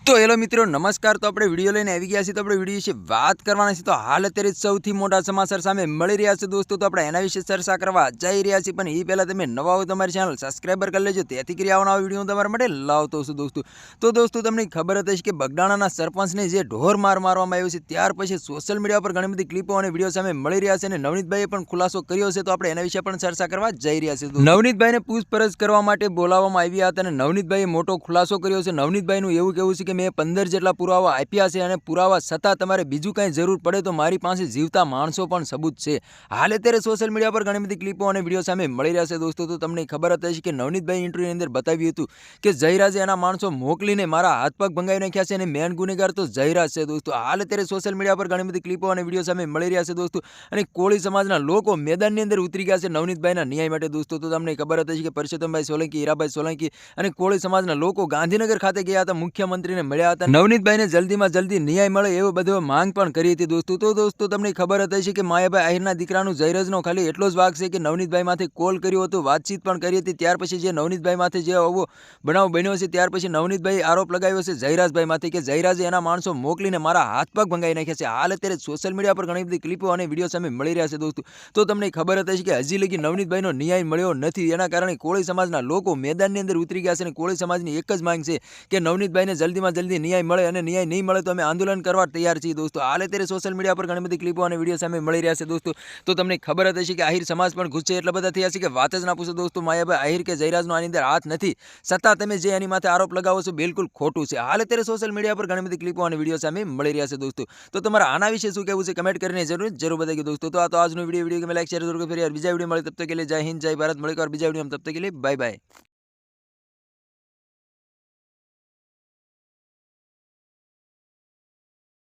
तो हेलो मित्रों नमस्कार। तो આપણે વિડિયો લઈને આવી ગયા છીએ। તો આપણે વિડિયો વિશે વાત કરવાના છે। તો હાલ અત્યારે સૌથી મોટા સમાચાર સામે મળી રહ્યા છે દોસ્તો। તો આપણે એના વિશે ચર્ચા કરવા જઈ રહ્યા છીએ। પણ એ પહેલા તમે નવા હો તમારી ચેનલ સબસ્ક્રાઇબર કરી લેજો, તેથી કરી આવવાનો વિડિયો તમારા માટે લાવતો છું દોસ્તો। તો દોસ્તો તમને ખબર હતી કે બગડાણાના સરપંચને જે ઢોર માર મારવામાં આવ્યો છે, ત્યાર પછી સોશિયલ મીડિયા પર ઘણી બધી ક્લિપો અને વિડિયો સામે મળી રહ્યા છે અને નવનીતભાઈએ પણ ખુલાસો કર્યો છે। તો આપણે એના વિશે પણ ચર્ચા કરવા જઈ રહ્યા છીએ। નવનીતભાઈને પૂછપરછ કરવા માટે બોલાવવામાં આવ્યા હતા અને નવનીતભાઈએ મોટો ખુલાસો કર્યો છે। નવનીતભાઈનું એવું કહેવું છે કે મેં 15 જેટલા પુરાવા આપ્યા છે અને પુરાવા છતાં તમારે બીજું કંઈ જરૂર પડે તો મારી પાસે જીવતા માણસો પણ સબૂત છે। હાલ અત્યારે સોશિયલ મીડિયા પર ઘણી બધી ક્લિપો અને વિડીયો સામે મળી રહ્યા છે દોસ્તો। તો તમને ખબર હતી કે નવનીતભાઈ ઇન્ટરવ્યુની અંદર બતાવ્યું હતું કે જયરાજે એના માણસો મોકલીને મારા હાથ પગ ભંગાવી નાખ્યા છે અને મેન ગુનેગાર તો જયરાજ છે દોસ્તો। હાલ અત્યારે સોશિયલ મીડિયા પર ઘણી બધી ક્લિપો અને વિડીયો સામે મળી રહ્યા છે દોસ્તો અને કોળી સમાજના લોકો મેદાનની અંદર ઉતરી ગયા છે નવનીતભાઈના ન્યાય માટે દોસ્તો। તો તમને ખબર હતી કે પરસોત્તમભાઈ સોલંકી, હીરાભાઈ સોલંકી અને કોળી સમાજના લોકો ગાંધીનગર ખાતે ગયા હતા, મુખ્યમંત્રીને મળ્યા હતા। નવનીતભાઈને જલ્દીમાં જલ્દી ન્યાય મળે એવો બધો માંગ પણ કરી હતી દોસ્તો। તો દોસ્તો તમને ખબર હતી કે માયાભાઈ આહિરના દીકરાનું જયરાજનો ખાલી એટલો જ વાક છે કે નવનીતભાઈ માથે કોલ કર્યો હતો, વાતચીત પણ કરી હતી। ત્યાર પછી જે નવનીતભાઈ માથે જે આવો બનાવ બન્યો છે, ત્યાર પછી નવનીતભાઈ આરોપ લગાવ્યો છે જયરાજભાઈ માથે કે જયરાજે એના માણસો મોકલીને મારા હાથ પગ ભંગાવી નાખ્યા છે। હાલ અત્યારે સોશિયલ મીડિયા પર ઘણી બધી ક્લિપો અને વિડીયો સામે મળી રહ્યા છે દોસ્તો। તો તમને ખબર હતી કે હજી લગી નવનીતભાઈનો ન્યાય મળ્યો નથી, એના કારણે કોળી સમાજના લોકો મેદાનની અંદર ઉતરી ગયા છે અને કોળી સમાજની એક જ માંગ છે કે નવનીતભાઈને જલ્દીમાં જલ્દી ન્યાય મળે અને ન્યાય નહીં મળે તો અમે આંદોલન કરવા તૈયાર છીએ દોસ્તો। હાલ અત્યારે સોશિયલ મીડિયા પર ઘણી બધી ક્લિપો અને વિડીયો સામે મળી રહ્યા છે દોસ્તો। તો તમને ખબર હતી કે આહિર સમાજ પણ ગુસ્સે એટલા બધા થયા છે કે વાત જ ના પૂછો દોસ્તો। માયાભાઈ આહિર કે જયરાજનો આની અંદર હાથ નથી, છતાં તમે જે એની માથે આરોપ લગાવો છો બિલકુલ ખોટું છે। હાલ અત્યારે સોશિયલ મીડિયા પર ઘણી બધી ક્લિપો અને વિડીયો સામે મળી રહ્યા છે દોસ્તો। તો તમારા આના વિશે શું કહેવું છે કમેન્ટ કરીને જરૂર બતાવી દોસ્તો। તો આ તો આજનો વિડીયો કે લાઈક શેર જરૂર કરી, બીજા વિડીયો મળે તબ તક કે लिए जय हिंद जय भारत। મળે બીજા વિડીયો તબ તક કે लिए बाय बाय।